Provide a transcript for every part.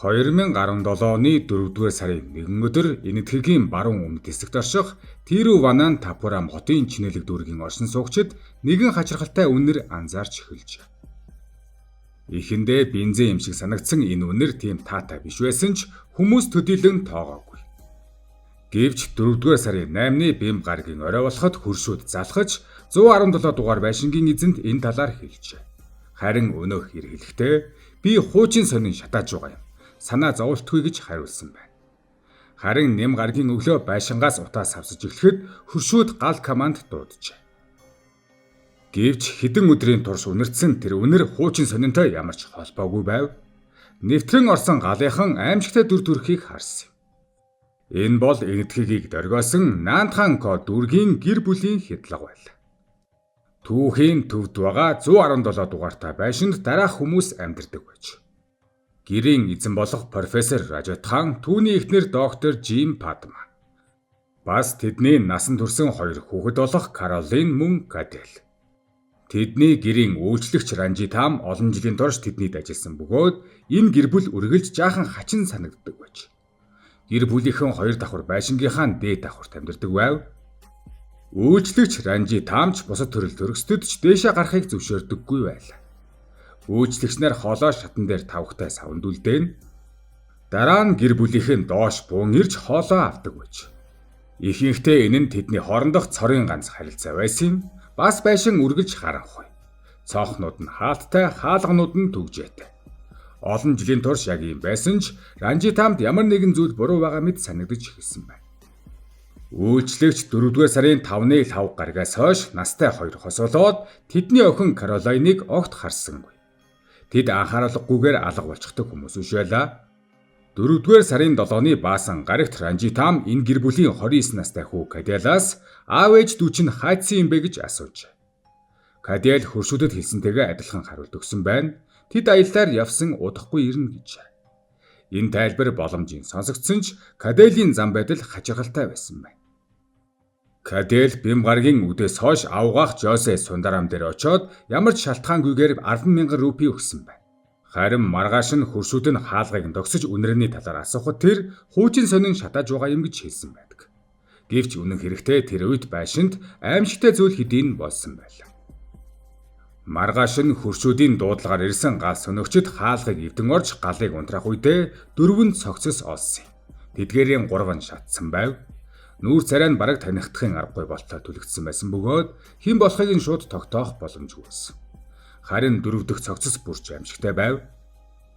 2017 оны 4-р сарын 1 өдөр Энэтхэгийн баруун өмнөд хэсэгт орших Тируванан Тапурам хотын чинэлэг дүүргийн оршин суугчид нэгэн хачирхалтай үнэр анзаарч эхэлжээ. Эхэндээ бензин юм шиг санагдсан энэ үнэр тийм таатай биш байсан ч хүмүүс төдийлөн тоогоогүй. Гэвч 4-р сарын 8-ны бэм гарагийн орой болоход хөршүүд залхаж 117 дугаар байшингийн эзэнд энэ талаар хэлжээ. Харин өнөөх эргэлэхдээ би хуучин сонин шатааж байгаа юм. Санаа зовлтгүй гэж хариулсан байна. Харин нэм гарагийн өглөө байшингаас утаас авсаж эхлэхэд хөршүүд гал команд дууджээ. Гэвч хэдэн өдрийн турш үнэртсэн тэр үнэр хуучин сонинтой ямар ч холбоогүй байв. Нэвтрэн орсон галынхан аимшигтай дүр төрхийг харсан юм. Энэ бол Энэтхэгийг дөргиосон Наантхан Ко дүүргийн гэр бүлийн хядлага байлаа. Түүхийн төвд байгаа 117 дугаартай байшинд дараах хүмүүс амьдардаг байж. Гэрийн эзэн болох профессор Ражатхан, түүний эхнэр доктор Жим Падма. Бас тэдний насан турсан хоёр хүүхэд болох Каролин мөн Кадел. Тэдний гэрийн үйлчлэгч Ранжитам олон жилийн турш тэднийд ажилласан бөгөөд энэ гэр бүл үргэлж жаахан хачин санагддаг байж. Гэр бүлийнхэн хоёр давхар байшингийнхаа дээд давхарт амьдардаг байв. Үйлчлэгч Ранжитамч бусад төрөл төрөсдөд ч дээшээ гарахыг зөвшөөрдөггүй байлаа. Үйлчлэгч нар хоолоо шатан дээр тавхтай савнд үлдээн. Дараа нь гэр бүлийнхэн доош буун ирж хоолоо авдаг байж. Ихэнхдээ энэ нь тэдний хоорондох цорын ганц харилцаа байсан юм. Бас байшин үргэлж харанхуй. Цоохнууд нь хаалттай, хаалганууд нь түгжээтэй. Олон жилийн турш яг юм байсан ч Ранжитамд ямар нэгэн зүйл буруу байгаа мэт санагдаж эхэлсэн байна. Үйлчлэгч 4-р сарын 5-ны 5 гарагаас хойш настай хоёр хосоолоод тэдний охин Каролиныг огт харсангүй. Тэд анхааруулгүйгээр алга болчихдог хүмүүс биш байлаа. 4-р сарын 7-ны баасан гарагт Ранжитам энэ гэр бүлийн 29 настай хүү Каделаас аав ээж дүү чинь хайцсан юм бэ гэж асууж. Кадел хөршүүдэд хэлсэнтэйгээ адилхан хариулт өгсөн байна. Тэд аяллаар явсан удахгүй ирнэ гэж. Энэ тайлбар боломжийн сонсогдсон ч Каделийн зам байдал хачирхалтай байсан байна. Кадел бэм гарагийн үдээс хойш авгаах Жосе Сундарам дээр очоод ямар ч шалтгаангүйгээр 10,000 рупи өгсөн байна. Харин маргааш нь хөршүүд нь хаалгыг догсож үнэрний талаар асуухад тэр хуучин сонин шатааж байгаа юм гэж хэлсэн байдаг. Гэвч үнэн хэрэгтээ тэр үед байшинд аимшигтай зүйл хэдийн болсон байлаа. Маргааш нь хөршүүдийн дуудлагаар ирсэн гал сөнөгчд хаалгыг эвдэн орж галыг унтраах үедээ 4 цогцос олсон юм. Тэдгээрийн 3 нь шатсан байв. Нүүр царай нь бараг танихдахын аргагүй болтоо түлэгдсэн байсан бөгөөд хэн болохыг нь шууд тогтоох боломжгүй байсан. Харин 4 дахь цогцос бүрч аимшигтай байв.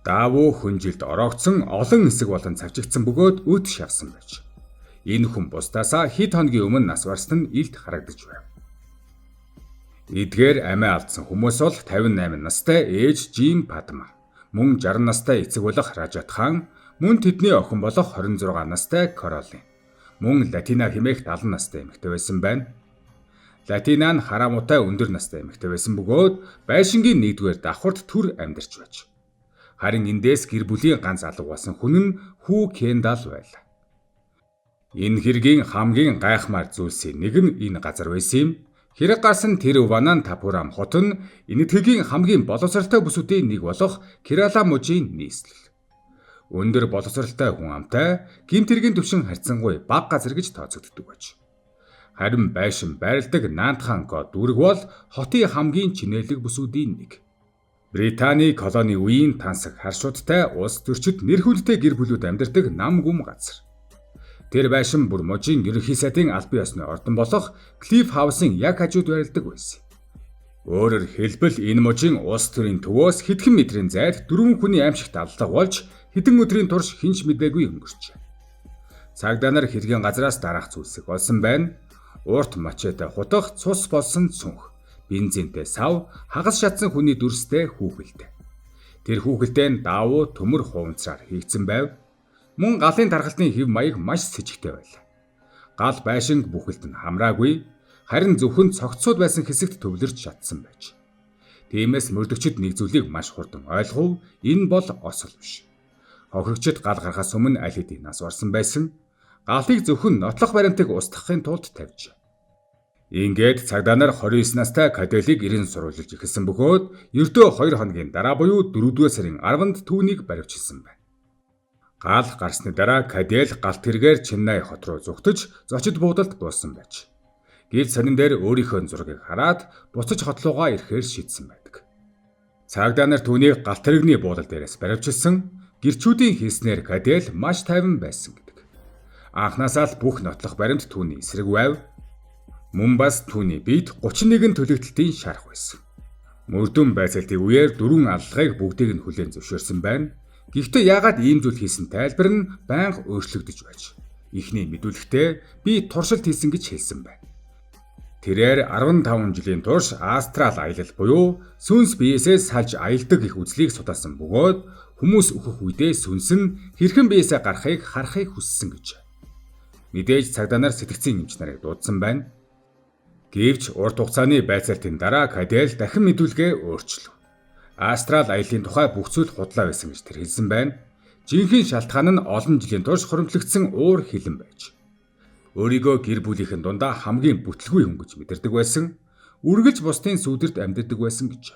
Даавуу хүнжилд ороогдсон олон хэсэг болон цавчигдсан бөгөөд өт шавсан байж. Энэ хүн бусдаасаа хэд хоногийн өмнө нас барсан нь илт харагдаж байв. Эдгээр амиа алдсан хүмүүс бол 58 настай ээж Жим Падма, мөн 60 настай эцэг болох Ражатхан, мөн тэдний охин болох 26 настай Каролин, мөн Латина хэмээх 70 настай эмэгтэй байсан байна. Латина нь харамуутай өндөр настай эмэгтэй байсан бөгөөд байшингийн 1-р давхарт түр амьдарч байж. Харин эндээс гэр бүлийн ганц алга болсон хүн нь хүү Кендал байлаа. Энэ хэргийн хамгийн гайхмаар зүйлсийн нэг нь энэ газар байсан юм. Хэрэг гарсан Тируванан Тапурам хот нь Энэтхэгийн хамгийн боловсралтай бүсүүдийн нэг болох Керала мужийн нийслэл. Өндөр боловсралтай хүн амтай, гэмт хэргийн төвшин харьцангуй бага газар гэж тооцогддог байж. Харин байшин байрладаг Наантхан Ко дүүрэг бол хотын хамгийн чинээлэг бүсүүдийн нэг. Британий колони үеийн тансаг харшуудтай улс төрчид нэр хүндтэй гэр бүлүүд амьдардаг нам гүм газар. Тэр байшин бүр мужийн ерөнхий сайдын албан ёсны ордон болох Клифф Хаусын яг хажууд байрладаг байсан. Өөрөөр хэлбэл энэ мужийн улс төрийн төвөөс хэдхэн метрийн зайд 4 хүний аимшигт алдлага болж хэдэн өдрийн турш хинч мэдээгүй өнгөрчээ. Цагдаа нар хэргийн газраас дараах зүйлсийг олсон байна. Урт мачете хутах цус болсон цүнх, бензинтэй сав, хагас шатсан хүний дүрстэй хүүхэлтэй. Тэр хүүхэлтэй нь даавуу төмөр хуванцраар хийгдсэн байв. Мөн галын тархалтын хэв маяг маш сэжигтэй байлаа. Гал байшинг бүхэлд нь хамраагүй, харин зөвхөн цогцсууд байсан хэсэгт төвлөрч шатсан байж. Тиймээс мөрдөгчд нэг зүйлийг маш хурдан ойлгов, энэ бол осол биш. Хохирогчд гал гарахаас өмнө аль хэдийн нас барсан байсан. Галыг зөвхөн нотлох баримтыг устгахын тулд тавьж. Ингээд цагдаа нар 29 настай Каделийг ирэн сурвалжилж эхэлсэн бөгөөд ердөө 2 хоногийн дараа буюу 4-р сарын 10-нд түүнийг баривчилсан байна. Гал гарсны дараа Кадел галт тэргээр Чиннай хот руу зүгтэж зочид буудалд буусан байж. Гэвч сонин дээр өөрийнхөө зургийг хараад буцаж хотлуугаа ирэхээр шийдсэн байдаг. Цагдаа нар түүнийг галт тэрэгний буудал дээрээс баривчилсан. Гэрчүүдийн хийснээр Кадел маш тайван байсан гэдэг. Анхнаасаа л бүх нотлох баримт түүний эсрэг байв. Мөн бас түүний биед 31 төлөгдөлтийн шарх байсан. Мөрдөн байцаалтын үеэр 4 аллагыг бүгдийг нь хүлээн зөвшөөрсөн байна. Гэхдээ яагаад ийм зүйл хийсэн тайлбар нь байнга өөрчлөгдөж байж. Эхний мэдүүлэгтээ би туршилт хийсэн гэж хэлсэн байна. Тэрээр 15 жилийн турш астрал аялал буюу сүнс биесээ салж аялдаг их үзлийг судаасан бөгөөд хүмүүс өөхөх үедээ сүнс нь хэрхэн биесээ гарахыг харахыг хүссэн гэж. Мэдээж цагдаа нар сэтгцийн эмч нарыг дуудсан байна. Гэвч урт хугацааны байцаалтын дараа Кадел дахин мэдүүлгээ өөрчлөв. Астрал аяллаа тухай бүх зүйл худлаа байсан гэж тэр хэлсэн байна. Жинхэнэ шалтгаан нь олон жилийн турш хоримтлогдсон уур хилэн байж. Өөрийгөө гэр бүлийнхэн дундаа хамгийн бүтлгүй хүн гэж мэдэрдэг байсан. Үргэлж бусдын сүудэрт амьддаг байсан гэж.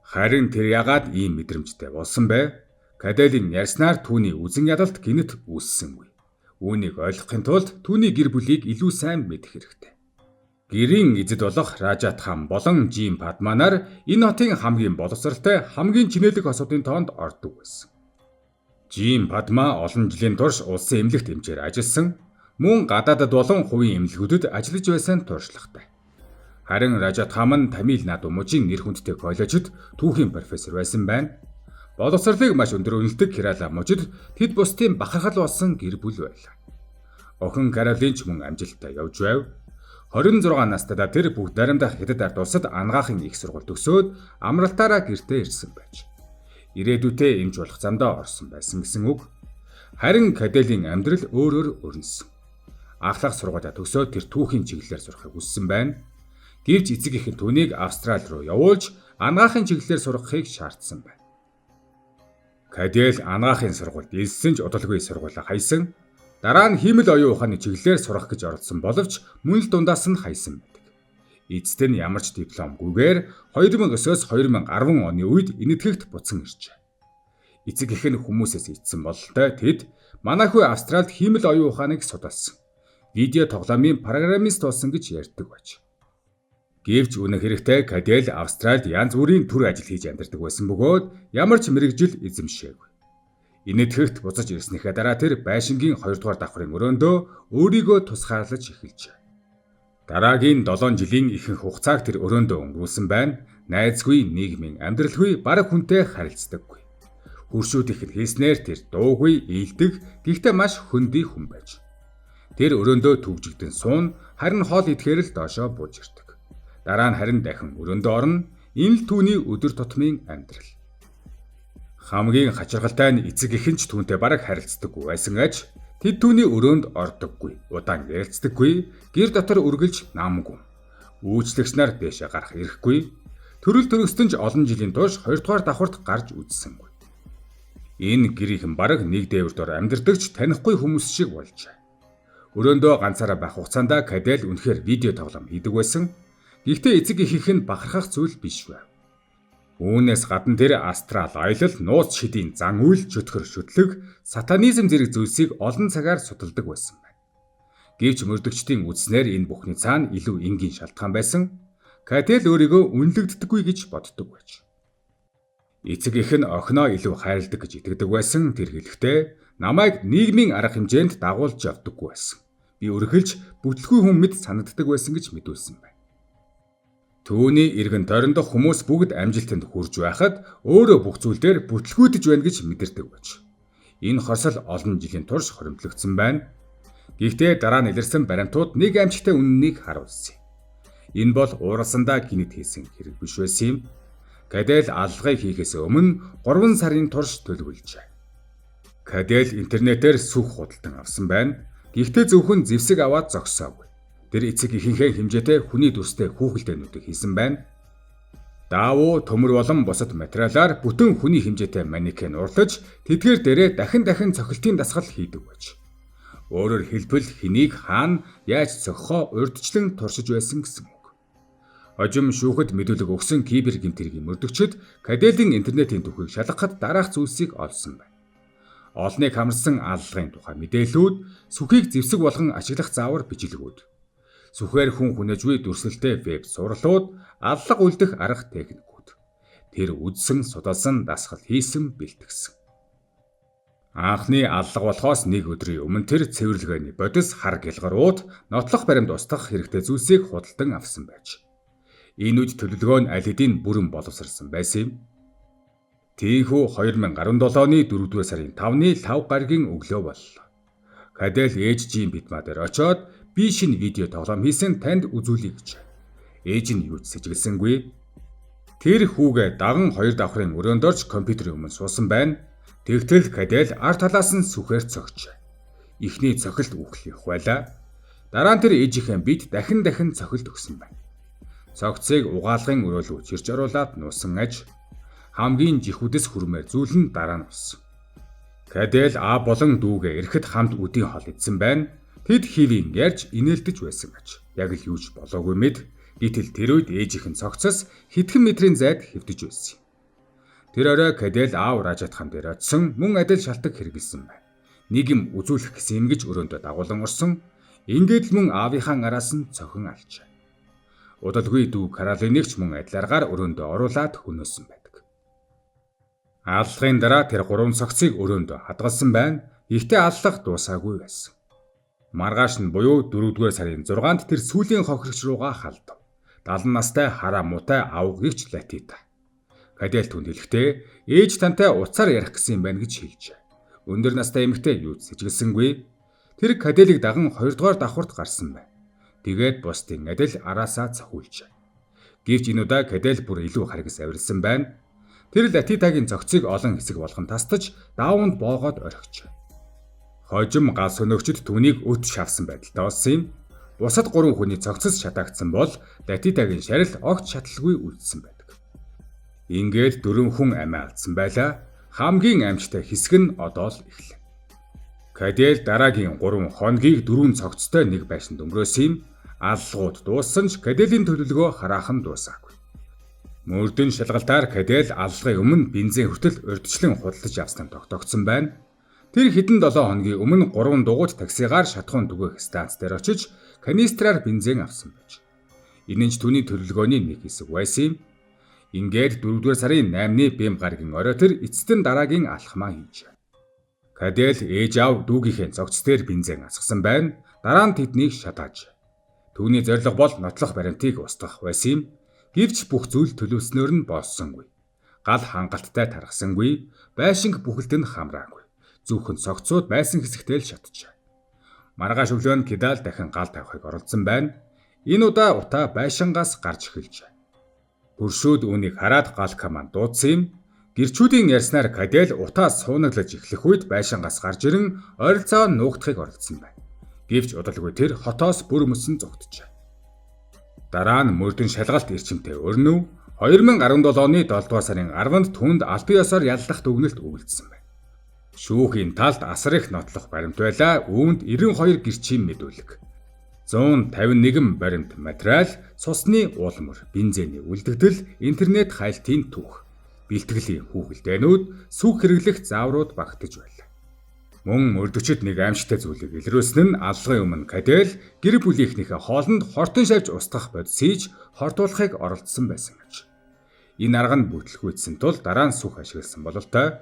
Харин тэр яагаад ийм мэдрэмжтэй болсон бэ? Каделийн ярьснаар түүний үзэн ядалт гинэт үүссэнгүй. Үүнийг ойлгохын тулд түүний гэр бүлийг илүү сайн мэдэх хэрэгтэй. Гэрийн эзэд болох Ражат хаан болон Жим Падма нар энэ хотын хамгийн боловсралтай, хамгийн чинэлэг хосуудын тоонд ордог байсан. Жим Падма олон жилийн турш улсын эмнэлэгт эмчээр ажилласан. Мөн гадаадд болон хувийн эмнэлгүүдэд ажиллаж байсан туршлагатай. Харин Ражат хаан нь Тамил Наду мужийн нэр хүндтэй коллежид түүхийн профессор байсан байна. Боловсролыг маш өндөр үнэлдэг Керала мужид тэд бусдын бахархал болсон гэр бүл байлаа. Охин Каролин ч мөн амжилттай явж байв. 26 настайдаа тэр бүгд наримдах Хятад ард улсад ангаахын их сургууль төгсөөд амралтаараа гэртээ ирсэн байж. Ирээдүйдээ эмч болох замдаа орсон байсан гэсэн үг. Харин Каделийн амьдрал өөрөөр өрнөсөн. Ахлах сургуулиа төгсөөд тэр түүхийн чиглэлээр сурахыг хүссэн байна. Гэвч эцэг эх нь түүнийг Австрали руу явуулж ангаахын чиглэлээр сургахыг шаардсан байна. Кадел ангаахын сургуульд элсэн ч удалгүй сургуулаа хайсан. Дараа нь хиймэл оюун ухааны чиглэлээр сурах гэж оролдсон боловч мөн л дундаас нь хайсан байдаг. Эцэст нь ямар ч дипломгүйгээр 2009-оос 2010 оны үед энэтхэгт буцан иржээ. Эцэг эх нь хүмүүсээс ичсэн бололтой тэд манайхүй Австралид хиймэл оюун ухааныг судалсан. Видео тоглоомын программист болсон гэж ярьдаг байж. Гэвч үнэн хэрэгтээ Кадел Австралид янз бүрийн төр ажил хийж амьдардаг байсан бөгөөд ямар ч мэрэгжил эзэмшээгүй. Энэтхэгт буцаж ирснийхээ дараа тэр байшингийн 2 дугаар давхрын өрөөндөө өөрийгөө тусгаарлаж эхэлжээ. Дараагийн 7 жилийн ихэнх хугацааг тэр өрөөндөө өнгөрүүлсэн байна. Найзгүй, нийгмийн амьдралгүй, бараг хүнтэй харилцдаггүй. Хөршүүд ихэд хийснээр тэр дуугүй, ийдэг, гэхдээ маш хөндөй хүн байж. Тэр өрөөндөө төвжигдэн суун, харин хоол идэхээр л доошоо бууж ирдэг. Дараа нь харин дахин өрөөндөө орно. Энэ л түүний өдөр тутмын амьдрал. Хамгийн хачиргалтай нь эцэг эхэнч түүнтэй бараг харилцдаггүй байсан аж тэд түүний өрөөнд ордоггүй, удаан ярилцдаггүй, гэр дотор үргэлж намгүй. Үйлчлэгч нар дэшээ гарах ирэхгүй. Төрөл төрөстөн ч олон жилийн турш 2 дугаар давхарт гарч үзсэнгүй. Энэ гэрийнхэн бараг нэг дээвэр дор амьдардагч танихгүй хүмүүс шиг болжээ. Өрөөндөө ганцаараа байх хугацаанд Кадел үнэхээр видео тоглоом хийдэг байсан. Гэхдээ эцэг эхийнх нь бахархах зүйл биш байв. Үүнээс гадна тэр астрал аялал, нууц шидийн зан үйл, чөтгөр шүтлэг, сатанизм зэрэг зүйлсийг олон цагаар судалдаг байсан байна. Гэвч мөрдөгчдийн үзнээр энэ бүхний цаана илүү энгийн шалтгаан байсан. Кадел өөрийгөө үнэлэгддэггүй гэж боддог байж. Эцэг эх нь охиноо илүү хайрладаг гэж итгэдэг байсан. Тэр хэлэхдээ намайг нийгмийн арга хэмжээнд дагуулж явдаггүй байсан. Би өргөлж бүтлгүй хүн мэд санагддаг байсан гэж мэдүүлсэн байна. Түүний эргэн тойрондох хүмүүс бүгд амжилтанд хүрж байхад өөрөө бүх зүйлдер бүтлгүүдж байна гэж мэдэрдэг байж. Энэ хосол олон жилийн турш хоримтлогдсон байна. Гэхдээ дараа нь илэрсэн баримтууд нэг амжилттай үннийг харуулсан. Энэ бол ууралсандаа гинэт хийсэн хэрэг биш байсан юм. Кадел аллагыг хийхээс өмнө 3 сарын турш төлөвлөжээ. Кадел интернетээр сүх худалдан авсан байна. Гэхдээ зөвхөн зэвсэг аваад зогсоогүй. Тэр эцэг ихэнхээ хэмжээтэй хүний дүрстэй хүүхэлдэйнүүдийг хийсэн байна. Даавуу, төмөр болон бусад материалаар бүтэн хүний хэмжээтэй манекен урлаж, тэдгээр дээрээ дахин цохилтын дасгал хийдэг байж. Өөрөөр хэлбэл хэнийг хаана яаж цохихоо урьдчилан туршиж байсан гэсэн үг. Хожим шүүхэд мэдүүлэг өгсөн кибер гэмтэргийн мөрдөгчд Каделийн интернетийн түүхийг шалгахад дараах зүйлсийг олсон байна. олныг хамарсан аллагын тухай мэдээллүүд, сүхийг зэвсэг болгон ашиглах заавар бижилгүүд. Сүхээр хүн хүнэжгүй дүрслэлтэй веб сурлууд, аллага үлдэх арга техникүүд. Тэр үдсэн, судалсан, дасгал хийсэн, бэлтгэсэн. Анхны аллага болохоос нэг өдрийн өмнө тэр цэвэрлэгээний бодис хар гэлгарууд нотлох баримт устгах хэрэгтэй зүйлсийг худалдан авсан байж. Энэ үед төлөвлөгөө нь аль хэдийн бүрэн боловсрсан байсан юм. Тийхүү 2017 оны 4-р сарын 5-ны 5 гаригийн өглөө боллоо. Кадэл ээжийн битмаа дээр очиод би шинэ видео тоглоом хийсэн танд үзүүлье гэж. Ээж нь юу ч сэжиглсэнгүй. Тэр хүүгээ даган 2 давхрын өрөөнд орж компьютерийн өмнө суусан байна. Тэгтэл Кадэл арт талаас нь сүхээр цогч. Эхний цохилт үхлэх байлаа. Дараа нь тэр ээжийнхээ бид дахин цохилт өгсөн байна. Цогцыг угаалгын өрөөлөв чирч оруулаад нуусан аж. Хамгийн жихүүдэс хүрмээр зүйл нь дараа нь болсон. Кадэл болон дүүгээ эрэхэд хамт үдийн хол идсэн байна. Тэд хивийн ярьж инээлдэж байсан аж. Яг л юуж болоогүй мэд. Гэтэл тэр үед ээжийнхэн цогцос хэдхэн метрийн зайд хэвдэж байсан юм. Тэр орой Кадэл аав Ражатхан дээр очисон мөн адил шалтак хэрэгэлсэн байна. Нэг юм үзүүлэх гэсэн юм гэж өрөөндөө дагуулan орсон. Ингээд л мөн аавынхаа араас нь цохин алчаа. Удалгүй дүү Каролиныг ч мөн адилааргаар өрөөндөө оруулаад хөнөөсөн байдаг. Аллагын дараа тэр 3 цогцыг өрөөндөө хадгалсан байна. Ихтэй аллах дуусаагүй байсан. Маргааш нь буюу 4-р сарын 6-нд тэр сүүлийн хохирогч руугаа халдав. 70 настай хараа муутай авгигч Латита. Кадэл түнд хэлэхдээ ээж тантай уцаар ярих гэсэн юм байна гэж хэлжээ. Өндөр настай эмэгтэй юу ч сэжиглсэнгүй. Тэр Кадэлийг даган 2-р давхурт гарсан байна. Тэгээд бусдын адил араасаа цохиулжээ. Гэвч энэ удаа Кадэл бүр илүү харгас авирсан байна. Тэр Латитагийн цогцыг олон хэсэг болгон тастаж даавууд боогоод орхижээ. Хожим гал сөнөгчд түүнийг өт шавсан байдалтай болсон юм. Бусад 3 хүний цогцос шатаагдсан бол Латитагийн шарил огт шатлалгүй үлдсэн байдаг. Ингээд 4 хүн амиа алдсан байлаа. Хамгийн амжтай хэсэг нь одоо л эхлэв. Кадэл дараагийн 3 хоногийг 4 цогцтой нэг байшинд өнгөрөөсөн юм. Аллагууд дууссан ч Кадэлийн төлөвлөгөө хараахан дуусаагүй. Мөрдөн шалгалтаар Кадэл аллагын өмнө бензин хүртэл урьдчилан худалдаж авсан тогтогдсон байна. Тэр хэдэн 7 хоногийн өмнө 3 дугуйт таксигаар шатхуун түгээх станц дээр очиж канистраар бензин авсан байж. Энэ нь ч түүний төлөвлөгөөний нэг хэсэг байсан юм. Ингээд 4-р сарын 8-ны бэм гарагийн орой тэр эцэстэн дараагийн алхмаа хийжээ. Кадэл ээж аав дүүгийнхээ цогц дээр бензин асгасан байна. Дараа нь тэднийг шатааж. Түүний зорилго бол нотлох баримтыг устгах байсан юм. Гэвч бүх зүйл төлөвснөөр нь болсонгүй. Гал хангалттай тархсангүй, байшинг бүхэлд нь хамраагүй. Зөвхөн цогцууд байсан хэсэгтэй л шатжээ. Маргааш өглөө нь Кидал дахин гал тавихыг оролдсон байна. Энэ удаа утаа байшингаас гарч эхэлжээ. Хөршүүд үүнийг хараад гал команд дуудсан юм. Гэрчүүдийн ярьснаар Кадэл утаа суунаглаж эхлэх үед байшингаас гарч ирэн ойролцоо нуугдахыг оролдсон байна. Гэвч удалгүй тэр хотоос бүр мөсөн зогтжээ. Дараа нь мөрдөн шалгалт эрчимтэй өрнөв. 2017 оны 7-р сарын 10-нд түнд албан ёсоор яллах дүгнэлт өгүүлсэн байна. Шүүхийн талд асар их нотлох баримт байлаа. Үүнд 92 гэрчийн мэдүүлэг, 151 баримт материал, цусны уулмөр, бензиний үлдэгдэл, интернет хайлтын түүх, бэлтгэлийн хүүхэлдээнүүд, сүх хэрэглэх зааврууд багтаж байлаа. Мөн мөрдөгчд нэг аимшигтай зүйлийг илрүүлсэн нь аллагын өмнө Кадэл гэр бүлийнхнийхээ хоолнд хортон шавж устгах бодис хийж хортуулахыг оролдсон байсан гэж. Энэ арга нь бүтлгүйдсэн тул дараа нь сүх ашигласан бололтой.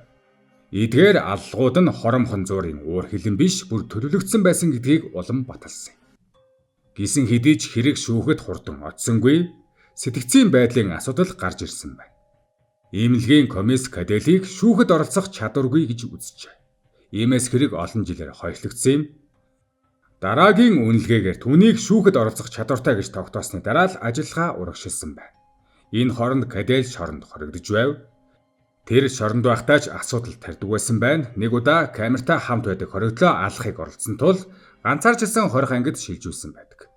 Эдгээр аллагууд нь хоромхон зуурын уур хилэн биш бүр төлөвлөгдсөн байсан гэдгийг улам баталсан. Гисэн хэдий ч хэрэг шүүхэд хурдан очсонгүй, сэтгцийн байдлын асуудал гарч ирсэн байна. Иймэлгийн комисс Кадэлийг шүүхэд оролцох чадваргүй гэж үзжээ. Иймээс хэрэг олон жилээр хойшлогдсон юм. Дараагийн үнэлгээгээр түүнийг шүүхэд оролцох чадвартай гэж тогтоосны дараа л ажиллагаа урагшилсан байна. Энэ хооронд Кадэл шоронд хоригдож байв. Тэр шоронд байхдаа ч асуудал тарьдаг байсан байна. Нэг удаа камертай хамт байдаг хоригдлоо алахыг оролцсон тул ганцаарчилсан хорих ангид шилжүүлсэн байдаг.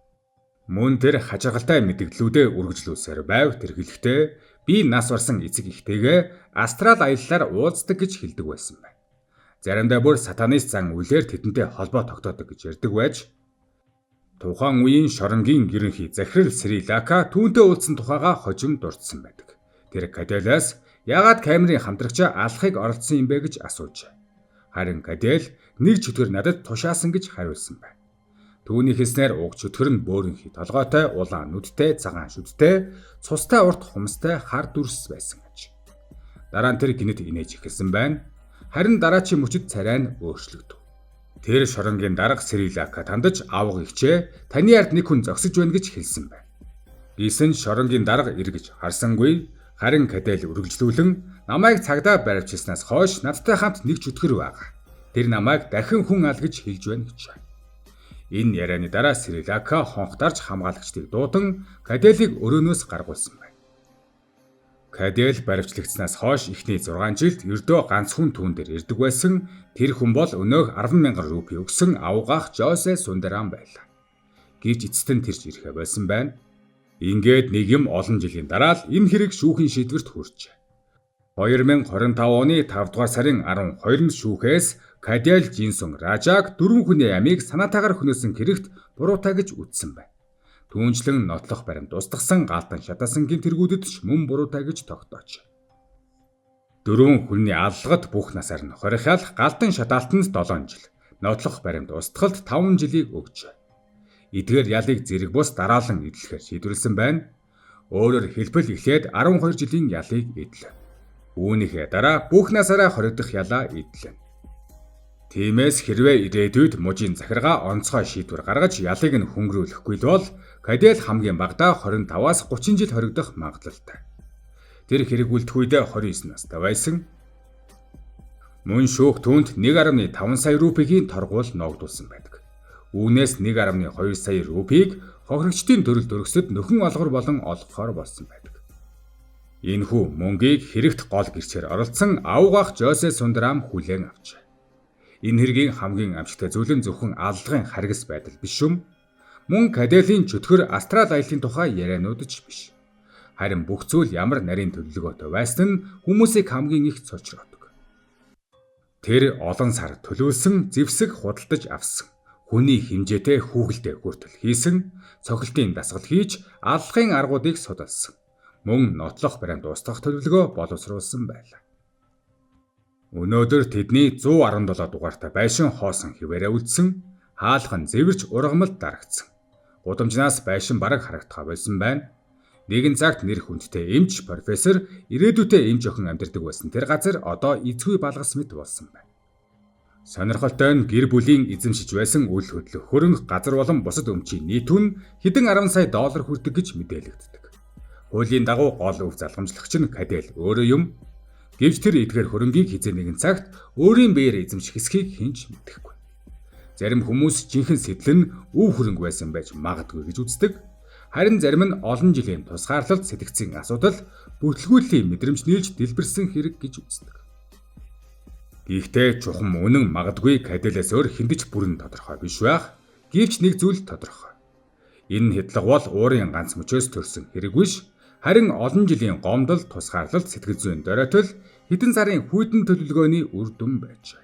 Мөн тэр хажиргалтай мэдээллүүдээ үргэлжлүүлсээр байв. Тэр хэлэхдээ би нас барсан эцэг ихтэйгээ астрал аяллаар уулздаг гэж хэлдэг байсан байна. Заримдаа бүр сатанист зан үйлээр тэдэнтэй холбоо тогтоодог гэж ярьдаг байж, тухайн үеийн шоронгийн ерөнхий захирал Сри Лака түүнтэй уулзсан тухайга хожим дурдсан байдаг. Тэр Кадэлээс яагаад камерын хамтрагчаа алахыг оролцсон юм бэ гэж асууж. Харин Кадел нэг чөтгөр надад тушаасан гэж хариулсан байна. Түүний хэлснээр уг чөтгөр нь бөөрөнхий толгойтой, улаан нүдтэй, цагаан шүдтэй, цустай урт хумстай хар дүрс байсан гэж. Дараа нь тэр гинэд инээж эхэлсэн байна. Харин дараачийн мөчид царай нь өөрчлөгдөв. Тэр шоронгийн дарга Сри Ланка тандаж авга ихчээ, таны ард нэг хүн зогсож байна гэж хэлсэн байна. Гисэн шоронгийн дарга эргэж харсангүй, харин Кадел үргэлжлүүлэн намайг цагдаа баривчилснаас хойш надтай хамт нэг чөтгөр байгаа. Тэр намайг дахин хүн ал гэж хэлж байна гэж. Энэ ярианы дараа Сри Ланка хонхтарч хамгаалагчдыг дуудан Каделийг өрөөнөөс гаргуулсан байна. Кадел баривчлагдсанаас хойш эхний 6 жилд ердөө ганц хүн түүн дээр ирдэг байсан. Тэр хүн бол өнөөх 10,000 рупи өгсөн авгаах Жосе Сундарам байлаа. Гэвч эцэст нь тэрч ирэхэ байсан байна. Ингээд нэг юм олон жилийн дараа л энэ хэрэг шүүхийн шийдвэрт хүрчээ. 2025 оны 5 дугаар сарын 12-нд шүүхээс Кадел Жинсүн Ражаг 4 хүний амийг санаатаагаар хөнөөсөн хэрэгт буруутай гэж үзсэн байна. Түүнчлэн нотлох баримт устгасан галдан шатаасан гинтэргүүдэд ч мөн буруутай гэж тогтооч. 4 хүний аллагад бүх насаар нь хорихяал галдан шатаалтанд 7 жил, нотлох баримт устгалд 5 жилийг өгч. Эдгээр ялыг зэрэг бус дараалан эдлэхээр шийдвэрлсэн байна. Өөрөөр хэлбэл эхлээд 12 жилийн ялыг эдлээ. Үүнийхээ дараа бүх насаараа хоригдох ялаа эдлээ. Тиймээс хэрвээ ирээдүйд мужийн захиргаа онцгой шийдвэр гаргаж ялыг нь хөнгөрүүлэхгүй бол Кадел хамгийн багадаа 25-аас 30 жил хоригдох магадлалтай. Тэр хэрэгүүлдэх үедээ 29 настай байсан. Мөн шүүх түүнд 1.5 сая рупигийн торгуул ногдуулсан байдаг. Үүнээс 1.2 сая рупиг хохирогчдын төрөлд өргөсөд нөхөн олгор болон олгохоор болсон байдаг. Энэхүү мөнгийг хэрэгт гол гэрчээр оролцсон авгаах Жосе Сундарам хүлээн авчээ. Энэ хэргийн хамгийн амжигтай зүйл нь зөвхөн аллагын харгас байдал биш юм. Мөн Каделийн чөтгөр астрал аяллаа тухай ярианууд ч биш. Харин бүх зүйл ямар нарийн төлөвлөгөөтэй байсан нь хүмүүсийг хамгийн их цочроодог. Тэр олон сар төлөвлөсөн зэвсэг худалдаж авсан. Хүний хэмжээтэй хүүхэлдэй хүртэл хийсэн, цохилтын дасгал хийж аллагын аргуудыг судалсан. Мөн нотлох баримт устгах төлөвлөгөө боловсруулсан байлаа. Өнөөдөр тэдний 117 дугаартай байшин хоосон хിവэрэ үлдсэн, хаалхан зэвэрч ургамалд дарагдсан. Гудамжнаас байшин бараг харагдах байсан байна. Нэгэн цагт нэр хүндтэй эмч профессор ирээдүйтэй эмч охин амьдардаг байсан тэр газар одоо эзгүй балгас мэт болсон байна. Сонирхолтой нь гэр бүлийн эзэмшиж байсан үл хөдлөх хөрөнгө газар болон бусад өмчийн нийт үн хэдэн 10 сая доллар хүрдэг гэж мэдээлэгддэг. Хуулийн дагуу гол өв залгамжлагч нь Кадел өөрөө юм. Гэвч тэр эдгээр хөрөнгийг хизээ нэгэн цагт өөрийн биеэр эзэмших эсхийг хинч мэдэхгүй. Зарим хүмүүс жинхэнэ сэтэл нь өв хөрөнгө байсан байж магадгүй гэж үздэг. Харин зарим нь олон жилийн тусгаарлалт сэтгцийн асуудал бүртгүүллийн мэдрэмж нийлж дэлбэрсэн хэрэг гэж үздэг. Гэхдээ чухам үнэн магадгүй Каделээс өөр хиндэж бүрэн тодорхой биш байх. Гэвч нэг зүйл тодорхой. Энэ хэдлэг бол уурын ганц мөчөөс төрсөн хэрэг биш. Харин олон жилийн гомдол, тусгаарлалт, сэтгэл зүйн доройтол хэдэн сарын хүйтэн төлөвлөгөөний үр дүн байж.